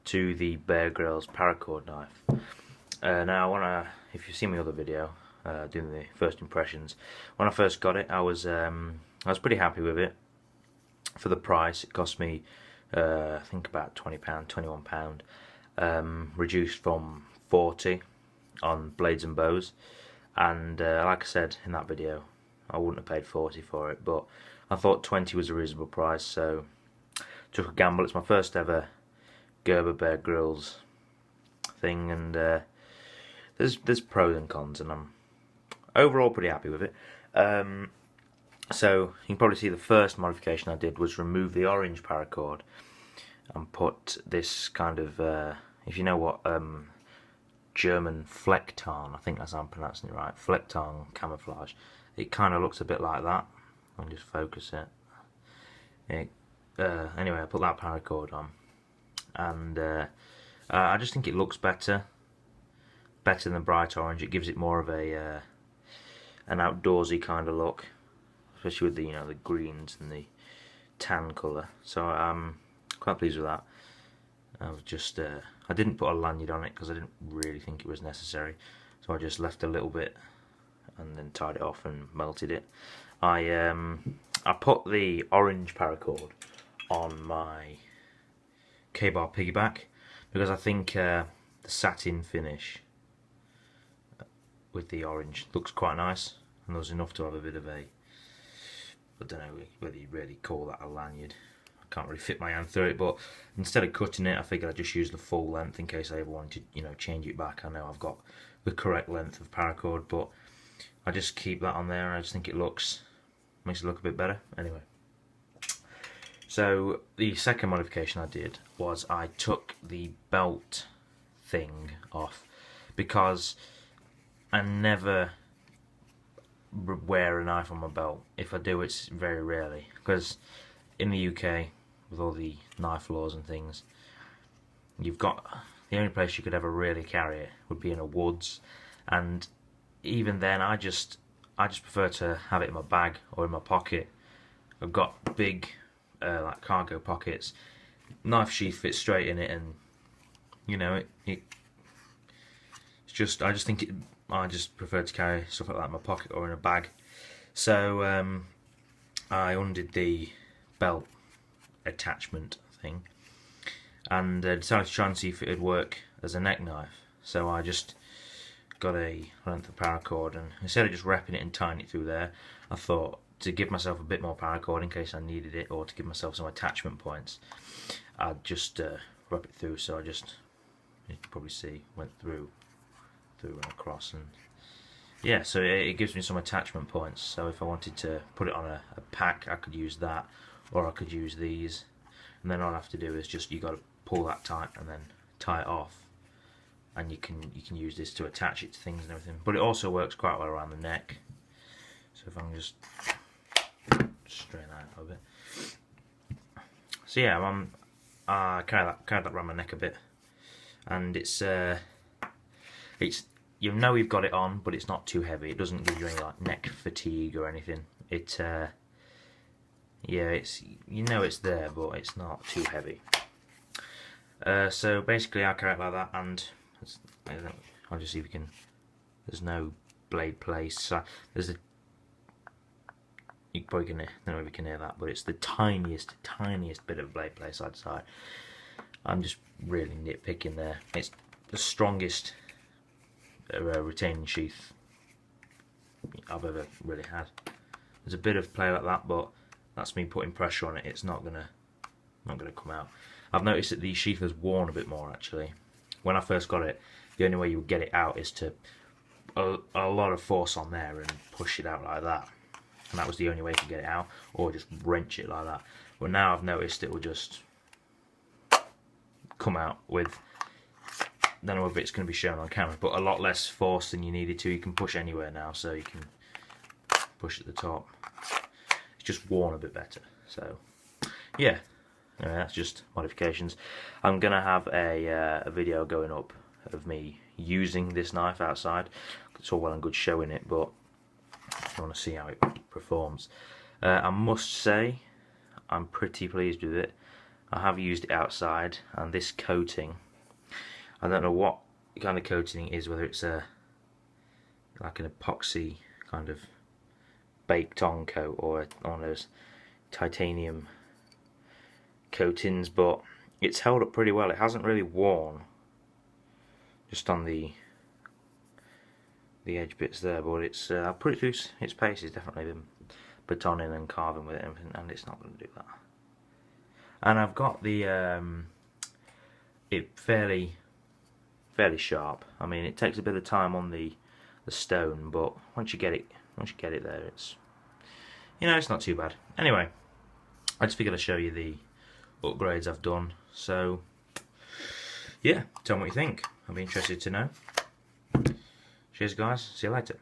to the Bear Grylls paracord knife. Now, if you've seen my other video doing the first impressions, when I first got it, I was pretty happy with it. For the price, it cost me I think about £20, £21, reduced from 40 on blades and bows. And like I said in that video, I wouldn't have paid 40 for it, but I thought 20 was a reasonable price, so took a gamble. It's my first ever Gerber Bear Grylls thing, and there's pros and cons, and I'm overall pretty happy with it. So you can probably see the first modification I did was remove the orange paracord and put this kind of, if you know what German Flecktarn, I think that's how I'm pronouncing it right, Flecktarn camouflage, it kind of looks a bit like that. I'll just focus it. Anyway, I put that paracord on, and I just think it looks better than the bright orange. It gives it more of a an outdoorsy kind of look, especially with the the greens and the tan colour. So I'm quite pleased with that. I was just I didn't put a lanyard on it because I didn't really think it was necessary, so I just left a little bit and then tied it off and melted it. I put the orange paracord on my K-bar piggyback because I think the satin finish with the orange looks quite nice, and there's enough to have a bit of a, I don't know whether you really call that a lanyard. I can't really fit my hand through it, but instead of cutting it, I figured I'd just use the full length in case I ever wanted to, change it back. I know I've got the correct length of paracord, but I just keep that on there, and I just think it makes it look a bit better. Anyway, so the second modification I did was I took the belt thing off, because I never wear a knife on my belt. If I do, it's very rarely, because in the UK, with all the knife laws and things, you've got, the only place you could ever really carry it would be in a woods, and even then I just prefer to have it in my bag or in my pocket. I've got big like cargo pockets, knife sheath fits straight in it, and it's just, I just prefer to carry stuff like that in my pocket or in a bag. So I undid the belt attachment thing and decided to try and see if it would work as a neck knife. So I just got a length of paracord, and instead of just wrapping it and tying it through there, I thought to give myself a bit more paracord in case I needed it, or to give myself some attachment points, I'd just wrap it through. So I just, you can probably see, went through and across, and yeah, so it gives me some attachment points. So if I wanted to put it on a pack, I could use that, or I could use these, and then all I have to do is just, you got to pull that tight and then tie it off, and you can use this to attach it to things and everything. But it also works quite well around the neck. So if I can just straighten that out a bit. So yeah, I carry that around my neck a bit, and it's you've got it on, but it's not too heavy. It doesn't give you any like neck fatigue or anything. It yeah, it's it's there, but it's not too heavy. So basically, I carry it like that, and I'll just see if we can. There's no blade place. There's a. You probably can. I don't know if you can hear that, but it's the tiniest bit of blade place I'd say. I'm just really nitpicking there. It's the strongest retaining sheath I've ever really had. There's a bit of play like that, but that's me putting pressure on it. It's not gonna come out. I've noticed that the sheath has worn a bit more actually. When I first got it, the only way you would get it out is to a lot of force on there and push it out like that, and that was the only way to get it out, or just wrench it like that. But now I've noticed it will just come out with, I don't know if it's going to be shown on camera, but a lot less force than you needed to. You can push anywhere now, so you can push at the top. It's just worn a bit better. So yeah, anyway, that's just modifications. I'm going to have a video going up of me using this knife outside. It's all well and good showing it, but I want to see how it performs. I must say I'm pretty pleased with it. I have used it outside, and this coating, I don't know what kind of coating it is, whether it's like an epoxy kind of baked on coat or one of those titanium coatings, but it's held up pretty well. It hasn't really worn, just on the edge bits there, but it's pretty through its paces. Definitely been batoning and carving with it and everything, and it's not going to do that. And I've got the it fairly sharp. I mean, it takes a bit of time on the stone, but once you get it there, it's, you know, it's not too bad. Anyway, I just figured I'd show you the upgrades I've done. So yeah, tell me what you think. I'd be interested to know. Cheers guys, see you later.